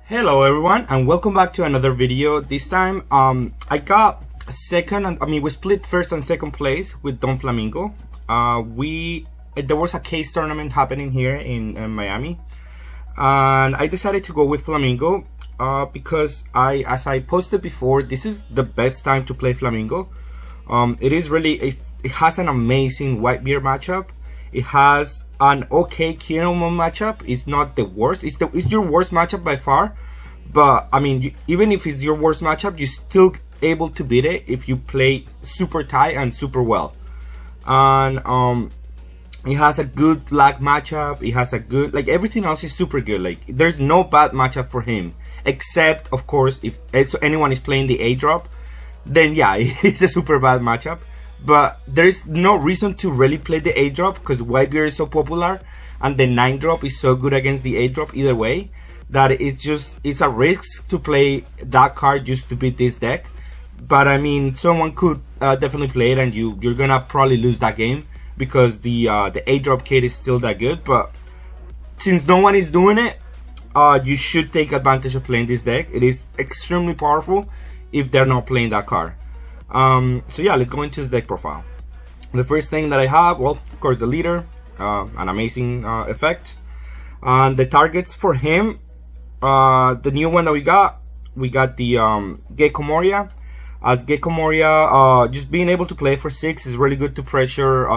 Hello everyone and welcome back to another video. This time I got second, we split first and second place with Doflamingo. There was a case tournament happening here in Miami, and I decided to go with Flamingo because as I posted before, this is the best time to play Flamingo. It has an amazing Whitebeard matchup. It has an okay Kinemon matchup. It's not the worst. It's your worst matchup by far. But I mean, even if it's your worst matchup, you're still able to beat it if you play super tight and super well. And it has a good black matchup. It has a good, like, everything else is super good. Like, there's no bad matchup for him, except of course if anyone is playing the A drop, then yeah, it's a super bad matchup. But there's no reason to really play the A drop because Whitebeard is so popular and the 9 drop is so good against the A drop either way that it's a risk to play that card just to beat this deck. But I mean, someone could definitely play it and you're gonna probably lose that game because the A drop kit is still that good. But since no one is doing it, you should take advantage of playing this deck. It is extremely powerful if they're not playing that card. So yeah, let's go into the deck profile. The first thing that I have, well, of course, the leader, an amazing effect. And the targets for him, the new one that we got the Gecko Moria. As Gecko Moria, just being able to play for 6 is really good to pressure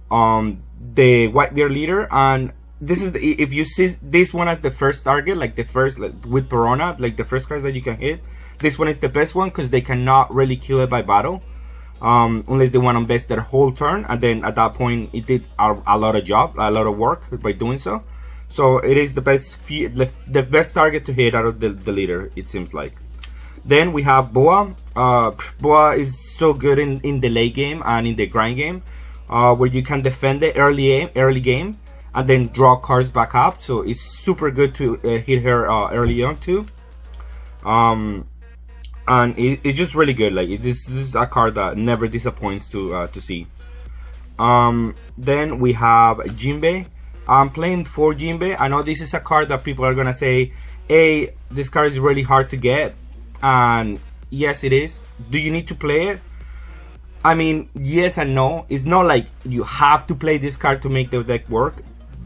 the Whitebeard leader. And this is if you see this one as the first target, like the first, like, with Perona, like the first cards that you can hit. This one is the best one because they cannot really kill it by battle, unless they want to invest their whole turn, and then at that point it did a lot of work by doing so. So it is the best target to hit out of the leader, it seems like. Then we have Boa. Boa is so good in the late game and in the grind game, where you can defend the early game and then draw cards back up. So it's super good to hit her early on too. And it's just really good. Like, this is a card that never disappoints to see. Then we have Jinbei. I'm playing for Jinbei. I know this is a card that people are gonna say, hey, this card is really hard to get, and yes, it is. Do you need to play it? I mean, yes and no. It's not like you have to play this card to make the deck work,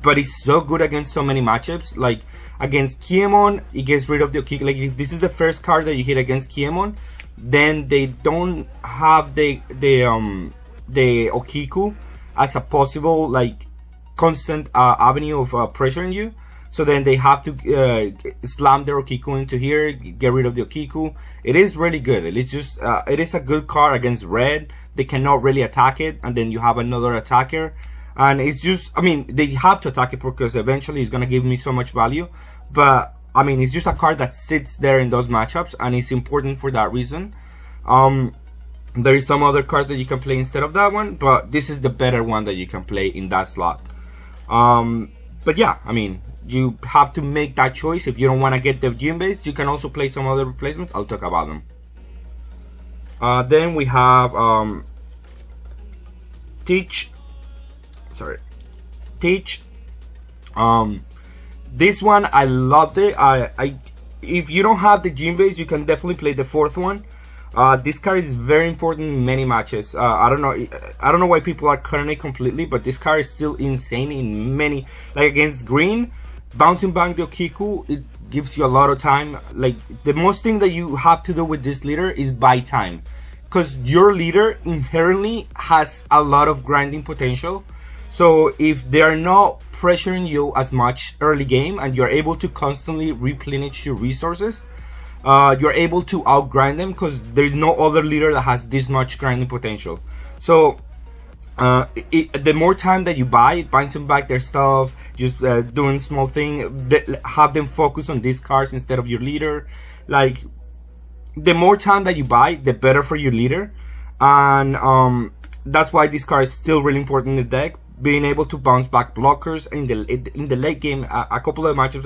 but it's so good against so many matchups. Like against Kinemon, it gets rid of the Okiku. Like, if this is the first card that you hit against Kinemon, then they don't have the Okiku as a possible, like, constant avenue of pressuring you. So then they have to slam their Okiku into here, get rid of the Okiku. It is really good. It is just it is a good card against red. They cannot really attack it, and then you have another attacker. And it's just, I mean, they have to attack it because eventually it's gonna give me so much value. But I mean, it's just a card that sits there in those matchups, and it's important for that reason. There is some other cards that you can play instead of that one, but this is the better one that you can play in that slot. But yeah, I mean, you have to make that choice. If you don't want to get the Jinbeis, you can also play some other replacements. I'll talk about them. Then we have Teach. This one I loved it. If you don't have the Jinbeis, you can definitely play the fourth one. This card is very important in many matches. I don't know why people are cutting it completely, but this card is still insane in many. Like against green, bouncing back the Okiku, it gives you a lot of time. Like, the most thing that you have to do with this leader is buy time, because your leader inherently has a lot of grinding potential. So if they are not pressuring you as much early game and you're able to constantly replenish your resources, you're able to outgrind them because there's no other leader that has this much grinding potential. So the more time that you buy, bouncing back their stuff, just doing small thing, have them focus on these cards instead of your leader. Like, the more time that you buy, the better for your leader. And that's why this card is still really important in the deck. Being able to bounce back blockers in the late game. A couple of matchups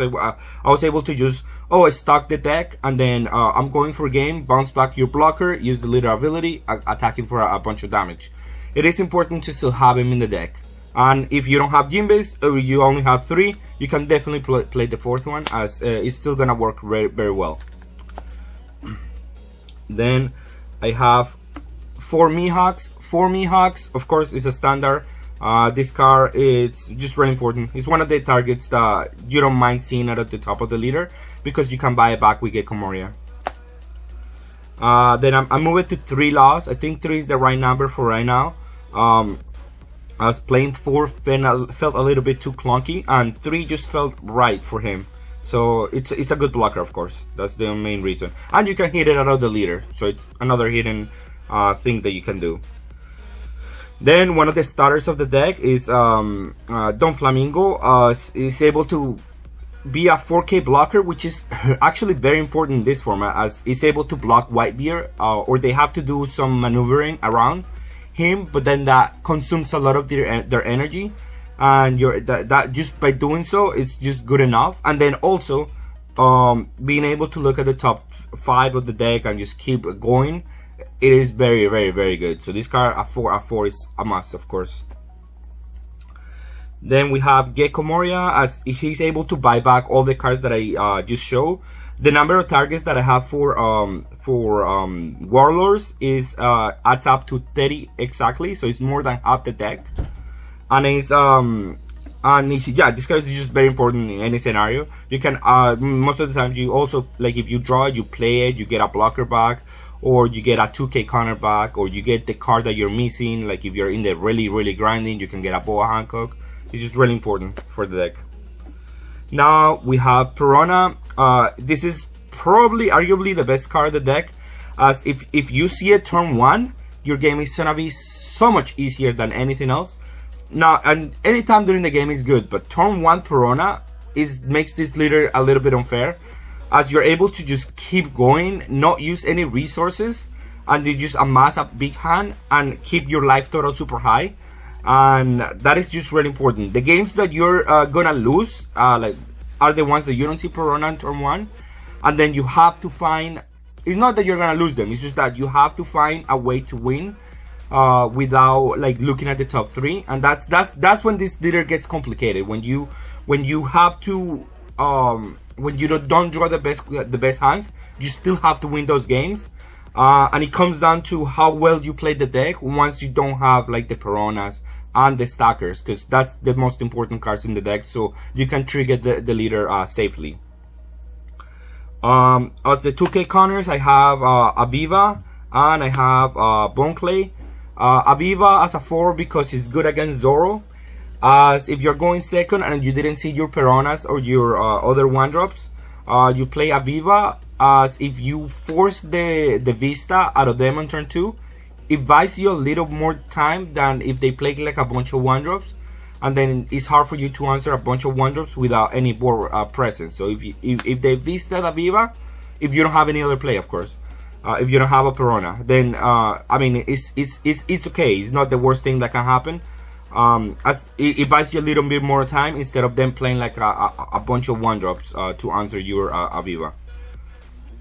I was able to just, I stock the deck, and then I'm going for a game, bounce back your blocker, use the leader ability, attacking for a bunch of damage. It is important to still have him in the deck. And if you don't have Jinbeis, or you only have 3, you can definitely play the 4th one, as it's still gonna work very, very well. Then I have 4 Mihawks. 4 Mihawks, of course, is a standard. This card is just really important. It's one of the targets that you don't mind seeing at the top of the leader, because you can buy it back with Gecko Moria. Then I'm moving to 3 Laws. I think 3 is the right number for right now. I was playing 4, felt a little bit too clunky, and 3 just felt right for him. So it's a good blocker, of course. That's the main reason. And you can hit it out of the leader, so it's another hidden thing that you can do. Then one of the starters of the deck is Doflamingo. Is able to be a 4K blocker, which is actually very important in this format, as it's able to block Whitebeard, or they have to do some maneuvering around him, but then that consumes a lot of their energy, and that just by doing so, it's just good enough. And then also being able to look at the top 5 of the deck and just keep going, it is very, very, very good. So this card at 4 is a must, of course. Then we have Gecko Moria, as he's able to buy back all the cards that I just showed. The number of targets that I have for Warlords is adds up to 30 exactly, so it's more than half the deck. And it's yeah, this card is just very important in any scenario. You can most of the time, you also, like, if you draw it, you play it, you get a blocker back, or you get a 2K counter back, or you get the card that you're missing. Like if you're in the really grinding, you can get a Boa Hancock. It's just really important for the deck. Now we have Piranha. This is probably arguably the best card of the deck, as if you see it turn 1, your game is gonna be so much easier than anything else. Now, and anytime during the game is good, but turn 1 Piranha makes this leader a little bit unfair, as you're able to just keep going, not use any resources, and you just amass a big hand and keep your life total super high. And that is just really important. The games that you're gonna lose are the ones that you don't see Piranha in turn 1, and then you have to find, it's not that you're gonna lose them, it's just that you have to find a way to win without like looking at the top 3. And that's when this leader gets complicated, when you have to when you don't draw the best hands, you still have to win those games. And it comes down to how well you play the deck once you don't have like the Piranhas and the Stackers, because that's the most important cards in the deck, so you can trigger the leader safely. Of the 2K counters, I have Aviva and I have Boneclay. Aviva as a 4 because it's good against Zoro. As if you're going second and you didn't see your Piranhas or your other 1-drops, you play Aviva, as if you force the Vista out of them on turn 2, it buys you a little more time than if they play like a bunch of 1-drops, and then it's hard for you to answer a bunch of 1-drops without any board presence. So if they Vista Aviva, if you don't have any other play, of course, if you don't have a Piranha, then I mean it's okay. It's not the worst thing that can happen. As it buys you a little bit more time instead of them playing like a bunch of 1-drops to answer your Aviva.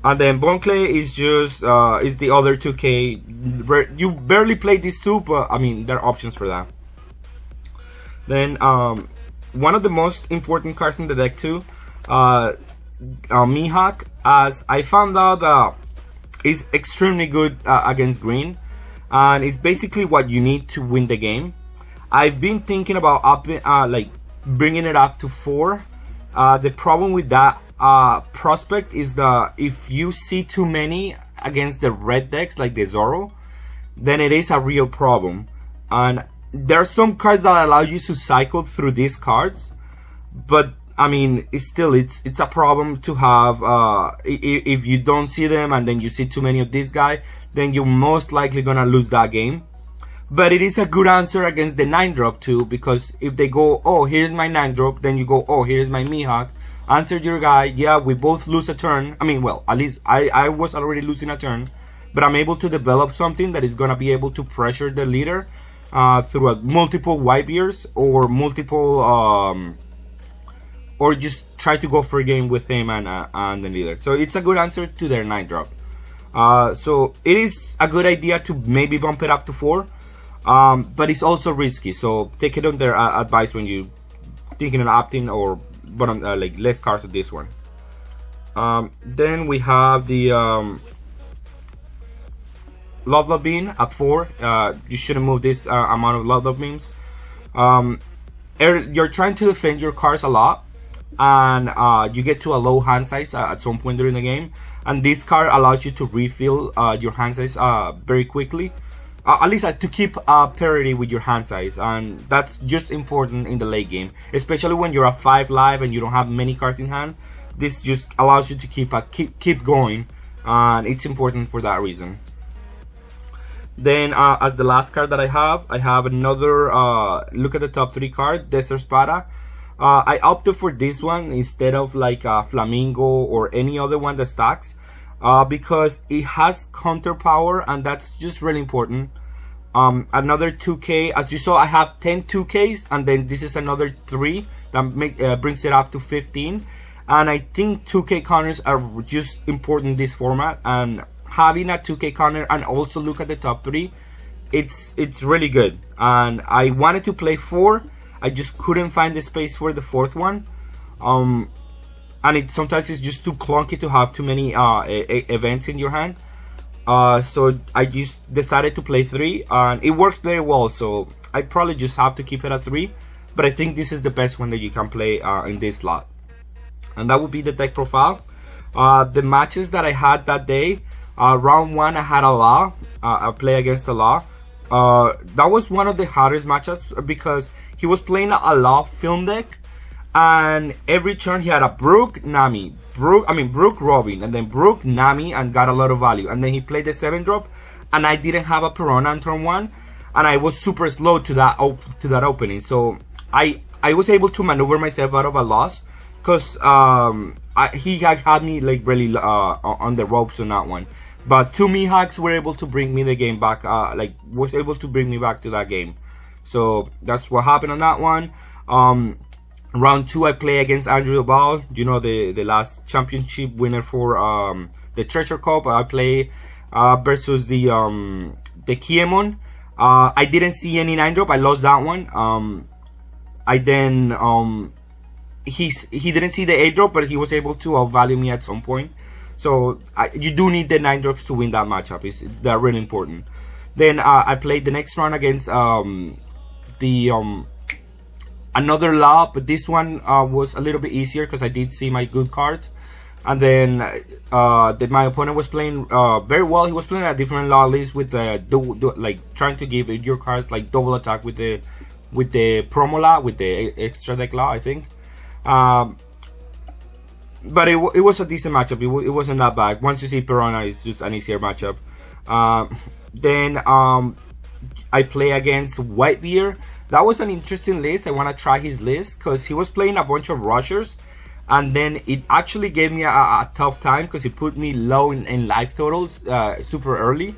And then Boneclay is just is the other 2K. You barely play these two, but I mean there are options for that. Then one of the most important cards in the deck too, Mihawk, as I found out that is extremely good against green, and it's basically what you need to win the game. I've been thinking about like bringing it up to 4. The problem with that prospect is that if you see too many against the red decks like the Zoro, then it is a real problem. And there are some cards that allow you to cycle through these cards, but I mean it's a problem to have. If you don't see them and then you see too many of this guy, then you're most likely gonna lose that game. But it is a good answer against the 9-drop too, because if they go, oh, here's my 9-drop, then you go, oh, here's my Mihawk, answer your guy, yeah, we both lose a turn. I mean, well, at least I was already losing a turn, but I'm able to develop something that is gonna be able to pressure the leader through multiple Whitebeards or multiple, or just try to go for a game with him and the leader. So it's a good answer to their 9-drop. So it is a good idea to maybe bump it up to 4. but it's also risky, so take it under advice when you thinking of opting or bottom like less cards of this one. Then we have the Love Bean at 4. You shouldn't move this amount of Love Beans. You're trying to defend your cards a lot, and you get to a low hand size at some point during the game, and this card allows you to refill your hand size very quickly, at least to keep parity with your hand size, and that's just important in the late game, especially when you're at 5 life and you don't have many cards in hand. This just allows you to keep going, and it's important for that reason. Then as the last card that I have another look at the top 3 card, Desert Spada. I opted for this one instead of like Flamingo or any other one that stacks, because it has counter power, and that's just really important. Another 2k, as you saw, I have 10 2ks, and then this is another 3 that brings it up to 15. And I think 2k counters are just important in this format, and having a 2k counter and also look at the top 3, it's really good. And I wanted to play 4, I just couldn't find the space for the 4th one, and sometimes it's just too clunky to have too many events in your hand. So I just decided to play 3, and it worked very well, so I probably just have to keep it at 3, but I think this is the best one that you can play in this slot. And that would be the deck profile. The matches that I had that day, round 1 I had a Law. I play against a Law. That was one of the hardest matchups because he was playing a Law film deck, and every turn he had a Brook, Nami, Brook, Robin, and then Brook, Nami, and got a lot of value. And then he played the 7-drop, and I didn't have a Piranha on turn 1, and I was super slow to that opening. So I was able to maneuver myself out of a loss, because he had me like really on the ropes on that one. But 2 Mihawks were able to bring me the game back, was able to bring me back to that game. So that's what happened on that one. Round 2 I play against Andrew Ball, you know, the last championship winner for the Treasure Cup. I play versus the Kiemon. I didn't see any 9-drop, I lost that one. He didn't see the 8-drop, but he was able to outvalue me at some point. So you do need the 9-drops to win that matchup. They're really important. Then I played the next round against another Law, but this one was a little bit easier because I did see my good cards. And then my opponent was playing very well. He was playing a different Law list with like trying to give your cards like double attack with the promo Law, with the extra deck Law, I think. But it was a decent matchup. It wasn't that bad. Once you see Piranha, it's just an easier matchup. Then I play against Whitebeard. That was an interesting list. I want to try his list because he was playing a bunch of rushers, and then it actually gave me a tough time because he put me low in life totals super early.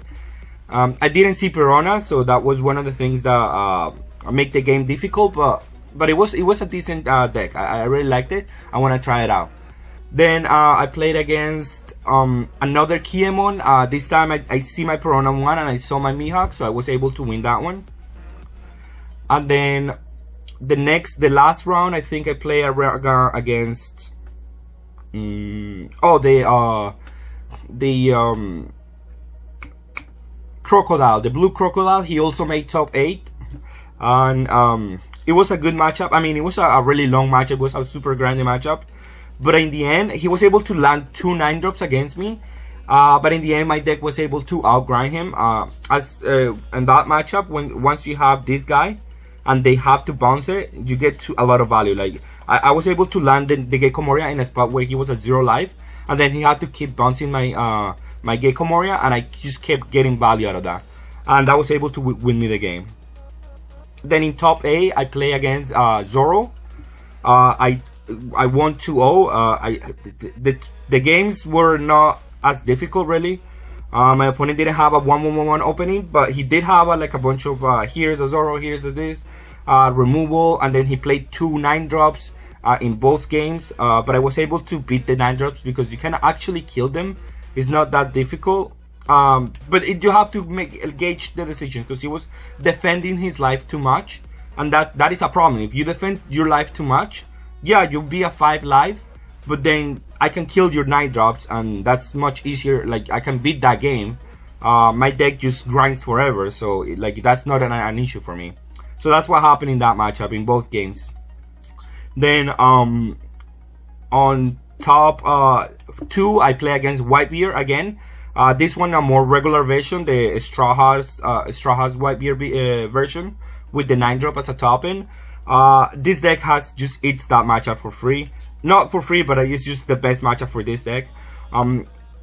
I didn't see Piranha, so that was one of the things that make the game difficult. But it was a decent deck. I really liked it. I want to try it out. Then I played against another Kiemon. This time I see my Piranha 1 and I saw my Mihawk, so I was able to win that one. And then the last round, I think I play against Crocodile, the blue Crocodile. He also made top 8, and it was a good matchup. I mean, it was a really long matchup. It was a super grindy matchup. But in the end, he was able to land 2 9-drops against me. But in the end, my deck was able to outgrind him. In that matchup, once you have this guy and they have to bounce it, you get to a lot of value. Like I was able to land the Gecko Moria in a spot where he was at 0 life, and then he had to keep bouncing my my Gecko Moria, and I just kept getting value out of that, and that was able to win me the game. Then in top A, I play against Zoro. I won 2-0. The games were not as difficult really. My opponent didn't have a 1-1-1-1 opening, but he did have like a bunch of here's a Zoro, here's a this removal, and then he played 2 9-drops in both games. But I was able to beat the 9-drops because you can actually kill them. It's not that difficult. But you have to gauge the decision, because he was defending his life too much, and that is a problem. If you defend your life too much, yeah, you'll be a 5 life, but then I can kill your 9 drops, and that's much easier. Like, I can beat that game. My deck just grinds forever, so like that's not an issue for me. So that's what happened in that matchup in both games. Then on top 2, I play against Whitebeard again. This one a more regular version, the Straw Hat Whitebeard version with the 9-drop as a top-end. This deck has just eats that matchup for free. Not for free, but it's just the best matchup for this deck.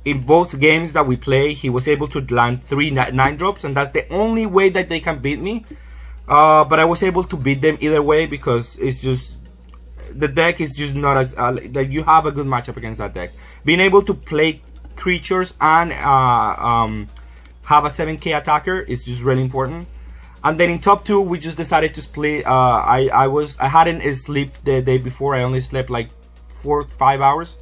In both games that we play, he was able to land 3 9-drops, and that's the only way that they can beat me. But I was able to beat them either way, because it's just the deck is just not as like you have a good matchup against that deck. Being able to play creatures and have a 7k attacker is just really important. And then in top 2, we just decided to split. I hadn't slept the day before. I only slept like 4 or 5 hours,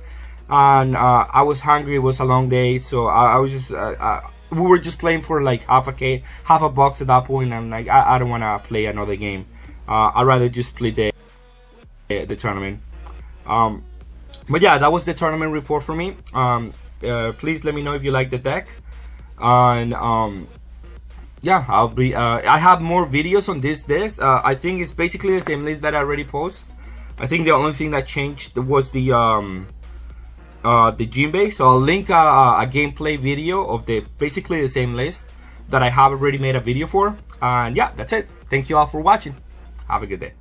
and I was hungry. It was a long day, so I was just we were just playing for like half a box at that point. And I'm like, I don't want to play another game. I'd rather just play the tournament. But yeah, that was the tournament report for me. Please let me know if you like the deck, and yeah, I'll be I have more videos on this list. I think it's basically the same list that I already posted. I think the only thing that changed was the gym base. So I'll link a gameplay video of basically the same list that I have already made a video for. And yeah, that's it. Thank you all for watching. Have a good day.